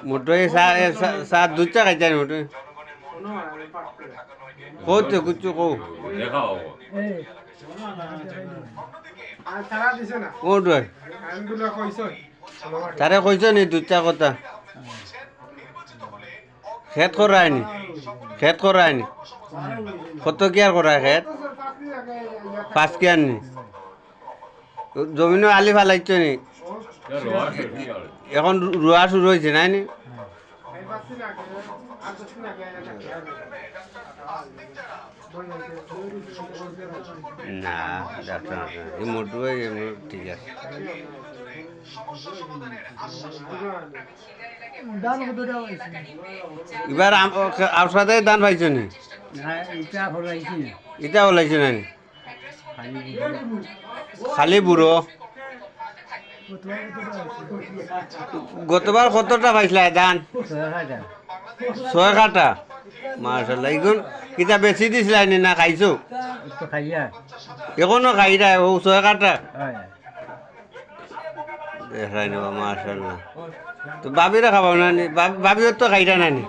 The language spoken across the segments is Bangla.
মোটই চা দুধ চা খাইতে মোটই কৌতে কুচু কৌ কোটই তারে কইছ নি দুধ চা কথা খেত করায়নি খেত করায়নি কত কি আর করায় খেত 5 কি আনি জমিনও আলি ফালাইছ নি এখন রোয়া শুরু হয়েছে নাই নি না ডাক্তার এই মোটুই এমনি ঠিক আছে এবার আপনাদের দান পাইছ নি ইটা ওলাইছে না নি খালি বুড়ো গতবার কতটা পাইছিলা ধান 6 কাটা মাশাআল্লাহ এখন কিতা বেশি দিছিলা নি না খাইছো এখনো খাইরা ও 6 কাটা দেখাই নেবা মাশাআল্লাহ তো বাবিরা খাবা না নি বাবিও তো খাইরা না নি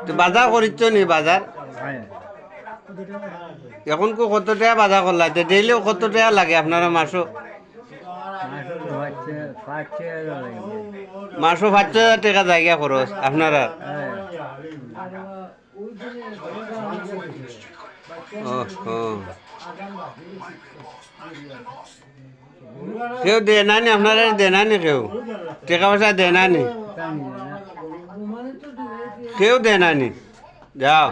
তো বাজার করিচ্ছ নি বাজার এখন কত টাকা বাজার করলা ডেইলি কত টাকা লাগে আপনারা মাসও 5,000 টাকা জায়গা খরচ আপনারা কেউ দেয় না নি আপনারা দেয় না নি কেউ টাকা পয়সা দেয় না নি কেউ দেয় না নি যাও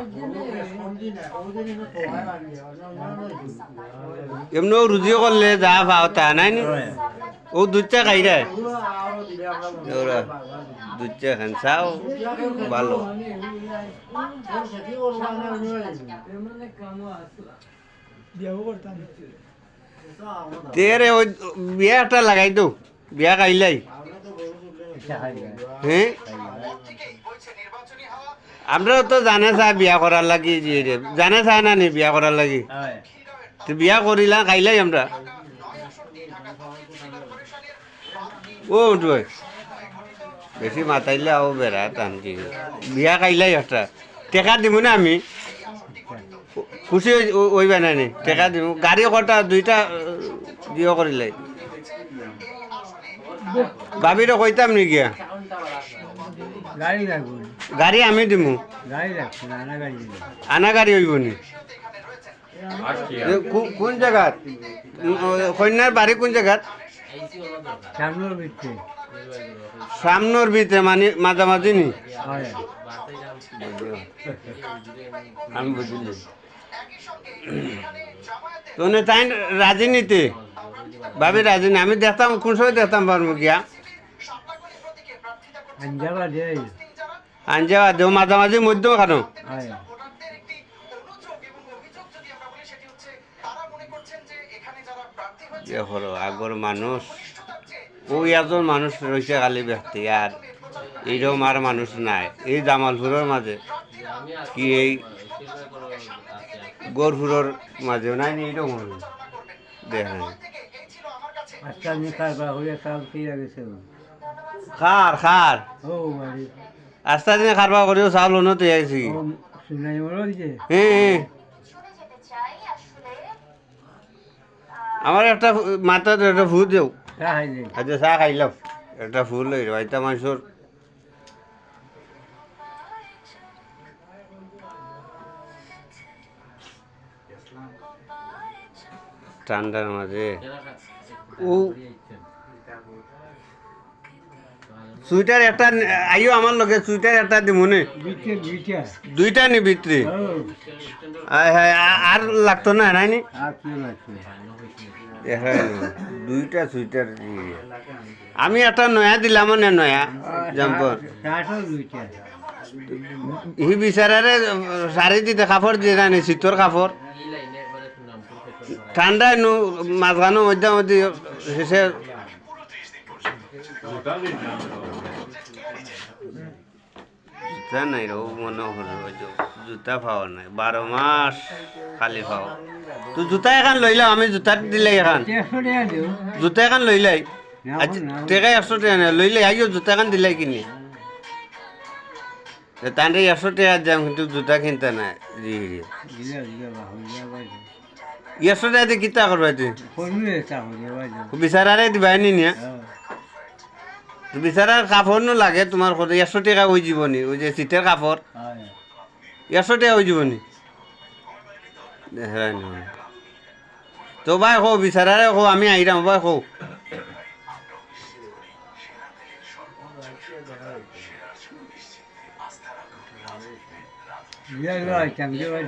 এমনিও রুজিও করলে যা পাও তা নাই নি ও দুধ চা খাই রে ওরা দুধ চা খান চাও ভালো তেরে ওই বিয়া একটা লাগাই তো বিয়া খাইলাই হ্যাঁ আমরাও তো জানে চাই বিয়া করার লাগি জানে চাই না নি বিয়া করার লাগি তো বিয়া করিলা খাইলাই আমরা ও উঠবে বেশি মাতাইলে আও বেড়া টান কি বিয়া খাইলাই একটা টেকা দিব না আমি খুশি ওইবা নাই নি টেকা দিব গাড়ি কটা দুইটা দিও করিলাই ভাবিরে কইতাম নি গিয়া গাড়ি আমি দিমু আনা গাড়ি হইব নি কোন জায়গাত কন্যার বাড়ি কোন জায়গাত সামনের ভিতরে মানে মাঝামাঝি নি আমি বুঝলি তোনে তাই রাজনীতি ভাবি রাজনীতি আমি দেখতাম কোন সময় দেখতাম পারবো গিয়া আঞ্জাবা দেও মাঝামাঝি মধ্য খানো আগর মানুষ ওই একজন মানুষ রয়েছে খালি ব্যক্তি আর এইরকম আর মানুষ নাই এই জামালপুরের মাঝে কি এই গরপুরের মাঝে নাই এইরকম দেখেন খার খার আস্তা দিনে খারবা করেও চাউল উন্নতি আইছি হ্যাঁ আমার একটা মাথা একটা ফুল দেও আচ্ছা চাহ খাইলাম একটা ফুল এটা মানুষের ঠান্ডার মাঝে ও সুইটার একটা আইও আমার লগে সুইটার একটা দিব নে দুইটা নি ভিতরে আর লাগতো না নাই নি দুইটা সুইটার আমি একটা নয়া দিলাম না নয়া জাম্পর হি বিচারারে শাড়ি দিতে কাপড় দিয়ে জানি শীতর কাপড় ঠান্ডায় নু মাঝখানো মধ্যে শেষে জুতা নাই রে ও মনে হলো ওই যে জুতা পাওয়া নাই 12 মাস খালি পাওয়া তুই জুতা এখন লইলাম আমি জুতা দিলে এখন জুতা এখন লইলাই আচ্ছা টেকা 100 টাকা লইলে আইও জুতা এখন দিলাই কিনি তাহলে 100 টাকা দাম কিন্তু জুতা কিনতে নাই জি 100 টাকা দিয়ে কিতা করবা তুই বিচারারে দিবাই নি বিচারার কাপড় নো লাগে তোমার কত 100 টাকা ওই জীবনী ওই যে শীতের কাপড় 100 টাকা ওই জীবনী হ্যাঁ তো ভাই কো বিচারারে কো আমি আইরাম ভাই কো Yeah, right, I'm good.